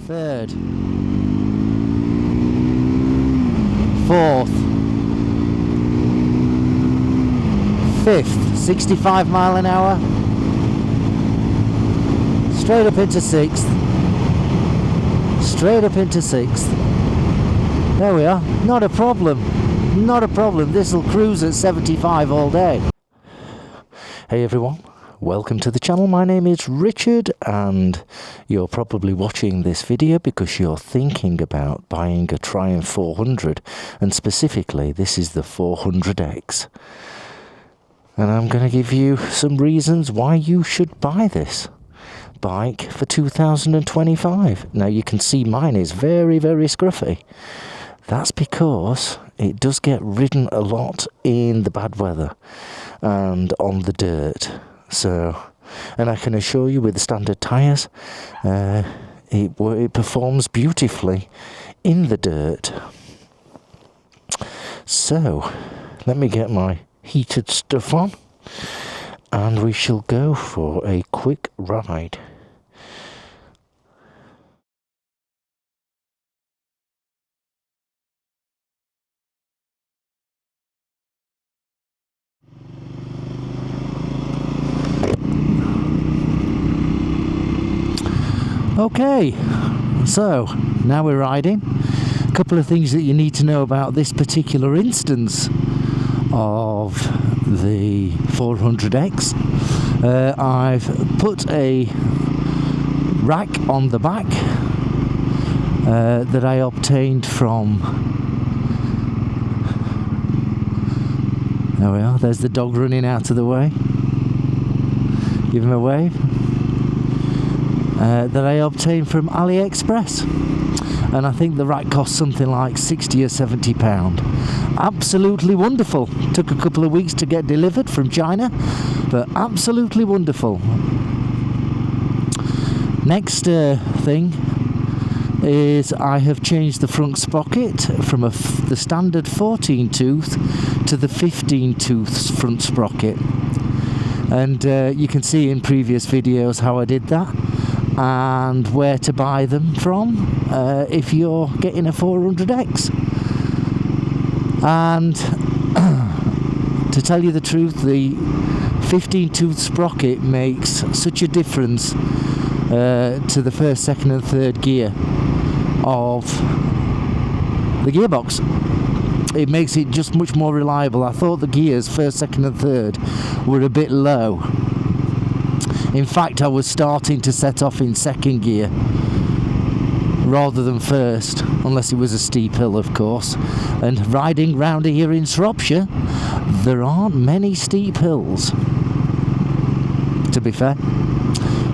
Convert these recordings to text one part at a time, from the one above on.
third, fourth, fifth, 65 mile an hour, straight up into sixth, straight up into sixth. There we are, not a problem, not a problem. This will cruise at 75 all day. Hey everyone, welcome to the channel. My name is Richard and you're probably watching this video because you're thinking about buying a Triumph 400, and specifically this is the 400X. And I'm going to give you some reasons why you should buy this bike for 2025. Now you can see mine is very, very scruffy. That's because it does get ridden a lot in the bad weather and on the dirt. So, and I can assure you with the standard tyres, it performs beautifully in the dirt. So, let me get my heated stuff on and we shall go for a quick ride. Okay, so now we're riding. A couple of things that you need to know about this particular instance of the 400X. I've put a rack on the back that I obtained from, there we are, there's the dog running out of the way. Give him a wave. That I obtained from AliExpress, and I think the rack cost something like 60 or 70 pound. Absolutely wonderful. Took a couple of weeks to get delivered from China, but absolutely wonderful. Next thing is I have changed the front sprocket from the standard 14 tooth to the 15 tooth front sprocket, and you can see in previous videos how I did that and where to buy them from if you're getting a 400X. And to tell you the truth, the 15 tooth sprocket makes such a difference to the first, second and third gear of the gearbox. It makes it just much more reliable. I thought the gears first, second and third were a bit low. In fact, I was starting to set off in second gear rather than first, unless it was a steep hill, of course. And riding round here in Shropshire, there aren't many steep hills, to be fair.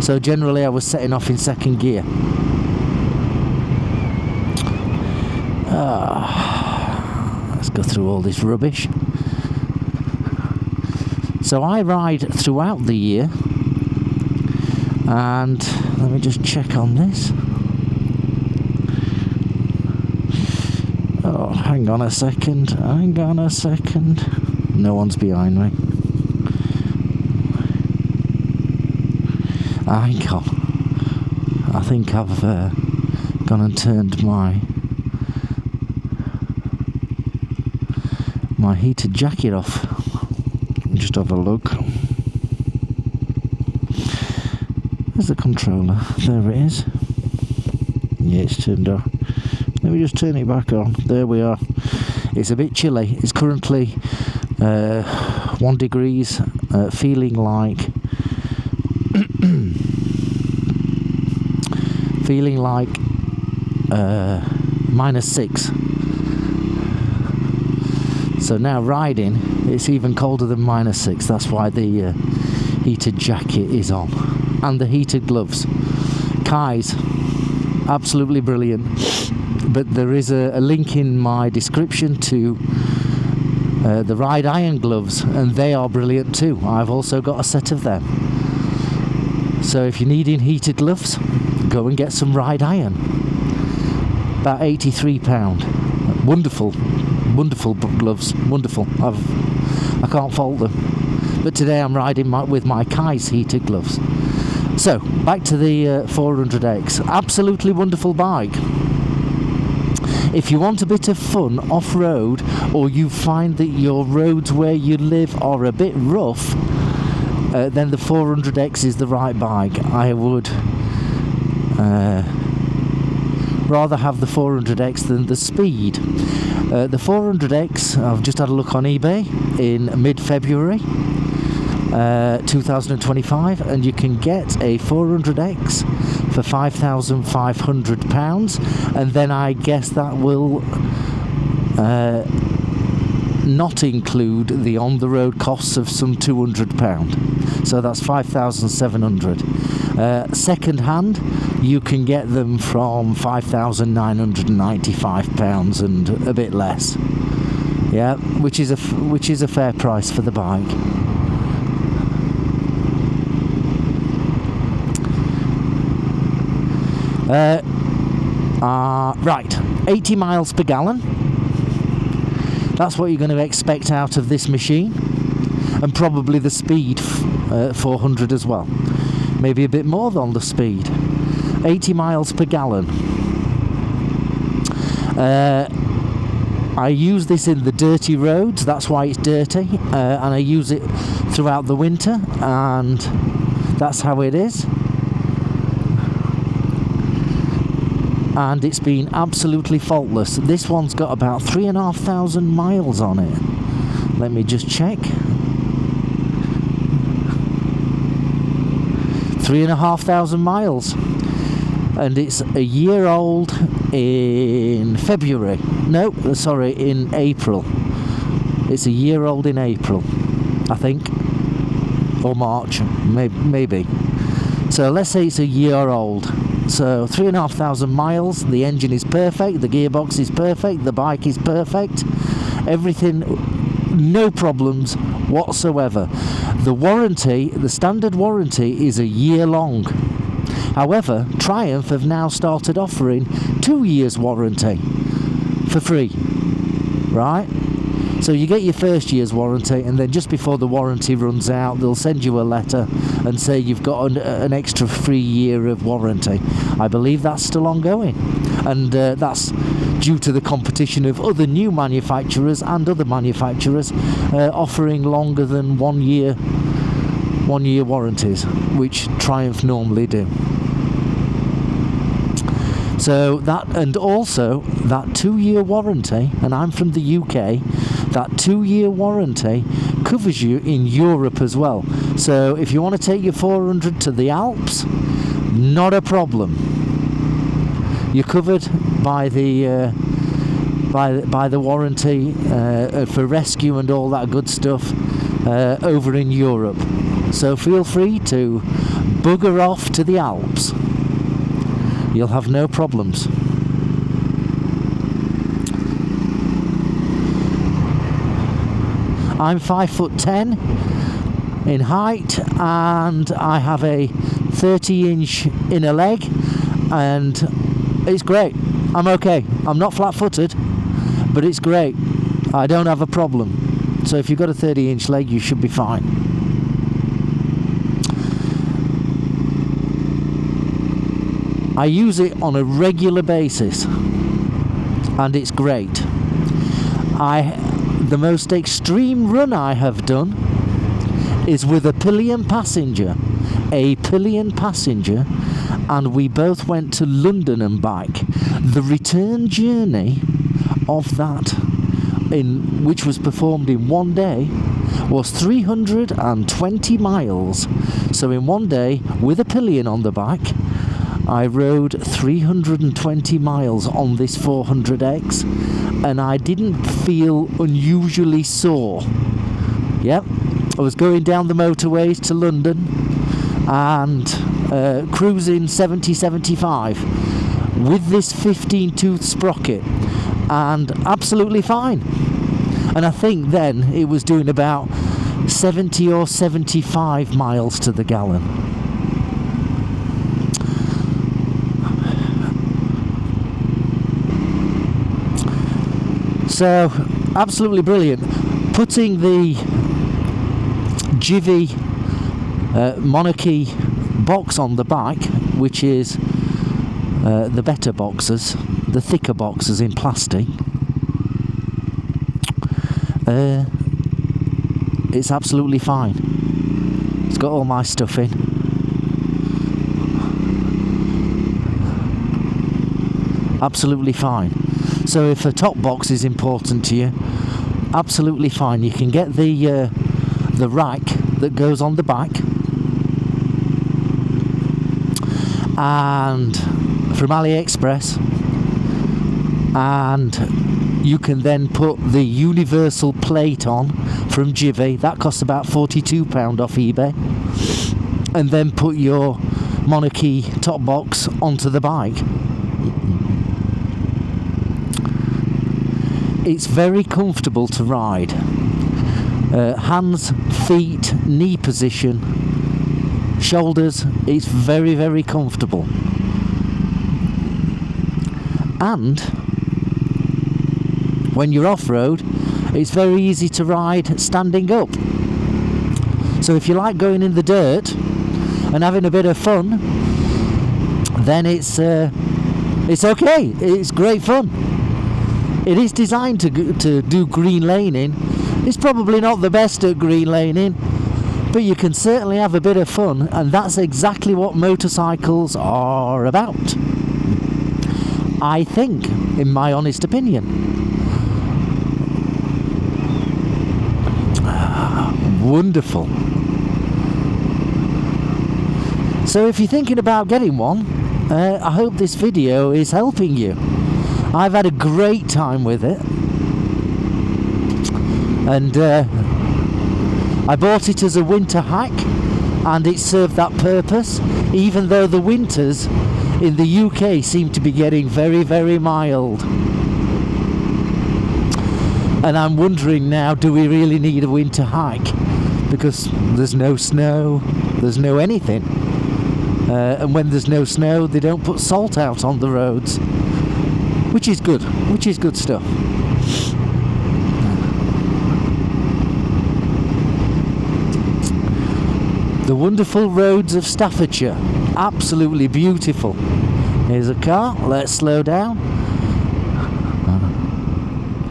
So generally I was setting off in second gear. Let's go through all this rubbish. So I ride throughout the year. And let me just check on this. Oh, hang on a second. No one's behind me. Hang on. I think I've gone and turned my heated jacket off. Just have a look. There's the controller. There it is. Yeah, it's turned off. Let me just turn it back on. There we are. It's a bit chilly. It's currently 1 degrees, feeling like -6. So now riding, it's even colder than -6. That's why the heated jacket is on. And the heated gloves. Kai's, absolutely brilliant. But there is a link in my description to the Ride Iron gloves, and they are brilliant too. I've also got a set of them. So if you're needing heated gloves, go and get some Ride Iron. About £83. Wonderful, wonderful gloves. Wonderful. I can't fault them. But today I'm riding with my Kai's heated gloves. So, back to the 400X. Absolutely wonderful bike. If you want a bit of fun off-road, or you find that your roads where you live are a bit rough, then the 400X is the right bike. I would rather have the 400X than the Speed. The 400X, I've just had a look on eBay in mid-February 2025, and you can get a 400X for £5,500, and then I guess that will not include the on-the-road costs of some £200, so that's £5,700. Second hand, you can get them from £5,995 and a bit less. Yeah, which is a fair price for the bike. Right, 80 miles per gallon. That's what you're going to expect out of this machine, and probably the Speed 400 as well. Maybe a bit more than the Speed. 80 miles per gallon. I use this in the dirty roads, that's why it's dirty, and I use it throughout the winter, and that's how it is. And it's been absolutely faultless. This one's got about 3,500 miles on it. Let me just check. 3,500 miles. And it's a year old in February. No, sorry, in April. It's a year old in April, I think. Or March, maybe. So let's say it's a year old. So 3,500 miles, the engine is perfect, the gearbox is perfect, the bike is perfect, everything, no problems whatsoever. The warranty, the standard warranty is a year long. However, Triumph have now started offering 2 years warranty for free, right? So you get your first year's warranty, and then just before the warranty runs out, they'll send you a letter and say you've got an extra free year of warranty. I believe that's still ongoing, and that's due to the competition of other new manufacturers and other manufacturers offering longer than 1 year warranties, which Triumph normally do. So that, and also that 2 year warranty, and I'm from the UK, that 2 year warranty covers you in Europe as well. So if you want to take your 400 to the Alps, not a problem. You're covered by the warranty for rescue and all that good stuff over in Europe. So feel free to bugger off to the Alps. You'll have no problems. I'm 5'10" in height, and I have a 30-inch inner leg, and it's great. I'm okay. I'm not flat-footed, but it's great. I don't have a problem. So if you've got a 30-inch leg, you should be fine. I use it on a regular basis, and it's great. The most extreme run I have done is with a pillion passenger, and we both went to London and back. The return journey of that, which was performed in 1 day, was 320 miles. So in 1 day, with a pillion on the back, I rode 320 miles on this 400X, and I didn't feel unusually sore. Yep, I was going down the motorways to London and cruising 70-75 with this 15-tooth sprocket, and absolutely fine. And I think then it was doing about 70 or 75 miles to the gallon. So, absolutely brilliant. Putting the Jivy Monarchy box on the back, which is the better boxes, the thicker boxes in plastic, it's absolutely fine. It's got all my stuff in. Absolutely fine. So if a top box is important to you, absolutely fine. You can get the rack that goes on the back, and from AliExpress, and you can then put the universal plate on from Jiffy. That costs about £42 off eBay, and then put your Monarchy top box onto the bike. It's very comfortable to ride. Hands, feet, knee position, shoulders, it's very, very comfortable. And when you're off-road, it's very easy to ride standing up. So if you like going in the dirt and having a bit of fun, then it's okay. It's great fun. It is designed to do green laning. It's probably not the best at green laning, but you can certainly have a bit of fun, and that's exactly what motorcycles are about, I think, in my honest opinion. Wonderful. So if you're thinking about getting one, I hope this video is helping you. I've had a great time with it, and I bought it as a winter hack, and it served that purpose, even though the winters in the UK seem to be getting very, very mild. And I'm wondering now, do we really need a winter hike? Because there's no snow, there's no anything. And when there's no snow, they don't put salt out on the roads. Which is good stuff. The wonderful roads of Staffordshire, absolutely beautiful. Here's a car, let's slow down.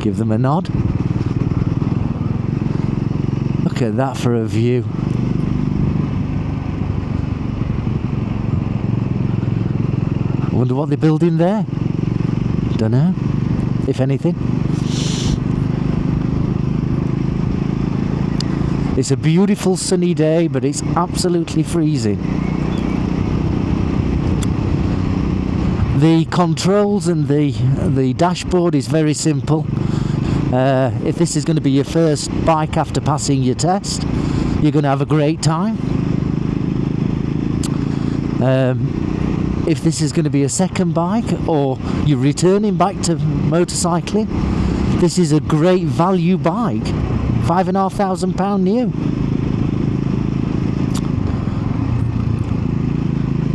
Give them a nod. Look at that for a view. I wonder what they're building there. Don't know, if anything. It's a beautiful sunny day, but it's absolutely freezing. The controls and the dashboard is very simple. If this is going to be your first bike after passing your test, you're going to have a great time. If this is going to be a second bike, or you're returning back to motorcycling, this is a great value bike. £5,500 new.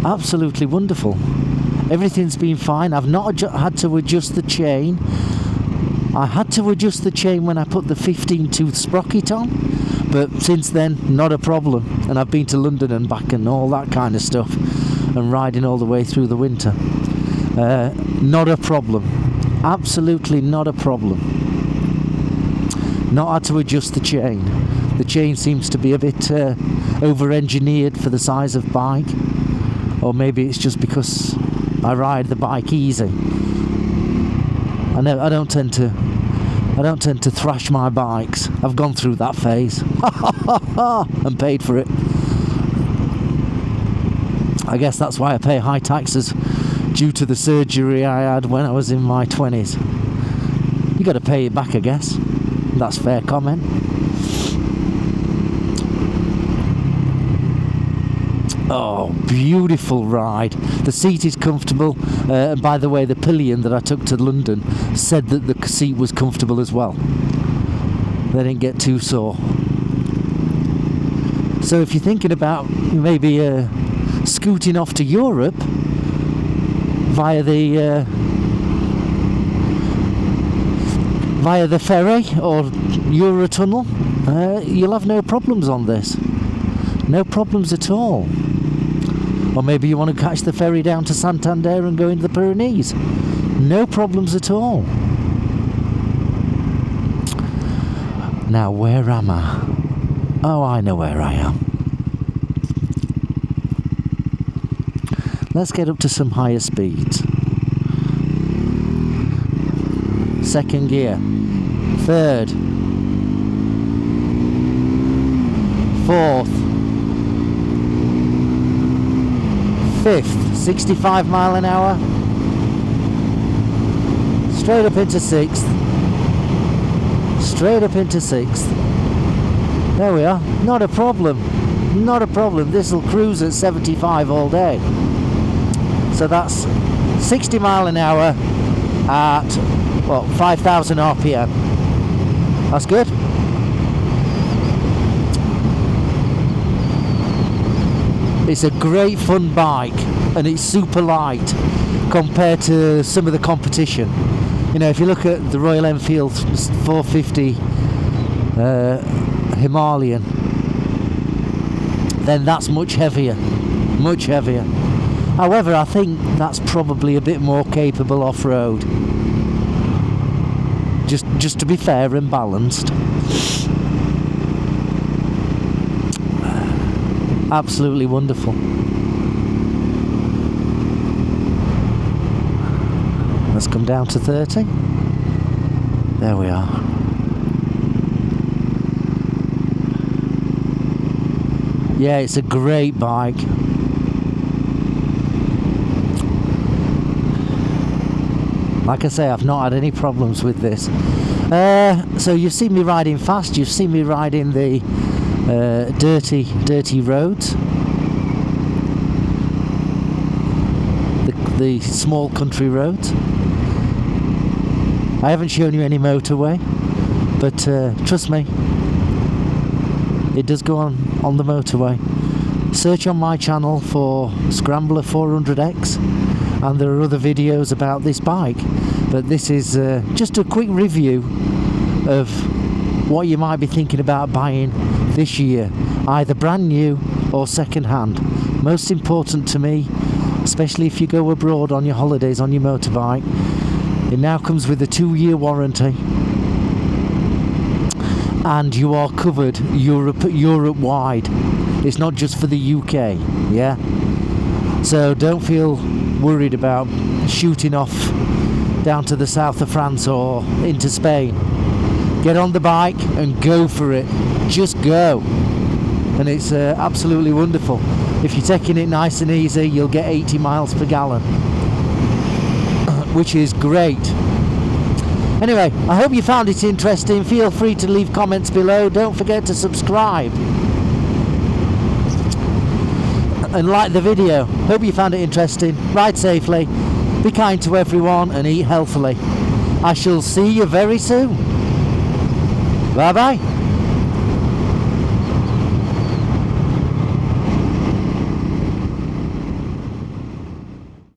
Absolutely wonderful. Everything's been fine. I've not had to adjust the chain. I had to adjust the chain when I put the 15-tooth sprocket on, but since then, not a problem. And I've been to London and back and all that kind of stuff, and riding all the way through the winter. Not a problem. Absolutely not a problem. Not had to adjust the chain. The chain seems to be a bit over-engineered for the size of bike, or maybe it's just because I ride the bike easy. I don't tend to thrash my bikes. I've gone through that phase and paid for it. I guess that's why I pay high taxes, due to the surgery I had when I was in my 20s. You got to pay it back, I guess. That's fair comment. Oh, beautiful ride. The seat is comfortable. And by the way, the pillion that I took to London said that the seat was comfortable as well. They didn't get too sore. So if you're thinking about maybe scooting off to Europe via the ferry or Eurotunnel, you'll have no problems on this. No problems at all. Or maybe you want to catch the ferry down to Santander and go into the Pyrenees. No problems at all. Now, where am I? Oh, I know where I am. Let's get up to some higher speeds. Second gear. Third. Fourth. Fifth. 65 mile an hour. Straight up into sixth. Straight up into sixth. There we are. Not a problem. Not a problem. This will cruise at 75 all day. So that's 60 mile an hour at, what, 5,000 RPM. That's good. It's a great fun bike, and it's super light compared to some of the competition. You know, if you look at the Royal Enfield 450 Himalayan, then that's much heavier, much heavier. However, I think that's probably a bit more capable off-road. Just to be fair and balanced. Absolutely wonderful. Let's come down to 30. There we are. Yeah, it's a great bike. Like I say, I've not had any problems with this. So you've seen me riding fast, you've seen me riding the dirty roads, the small country roads. I haven't shown you any motorway, but trust me, it does go on the motorway. Search on my channel for Scrambler 400X, and there are other videos about this bike, but this is just a quick review of what you might be thinking about buying this year, either brand new or second hand. Most important to me, especially if you go abroad on your holidays on your motorbike, it now comes with a 2-year warranty, and you are covered Europe wide. It's not just for the UK, yeah? So don't feel worried about shooting off down to the south of France or into Spain. Get on the bike and go for it. Just go. And it's absolutely wonderful. If you're taking it nice and easy, you'll get 80 miles per gallon, which is great. Anyway, I hope you found it interesting. Feel free to leave comments below. Don't forget to subscribe and like the video. Hope you found it interesting. Ride safely, be kind to everyone, and eat healthily. I shall see you very soon. Bye bye.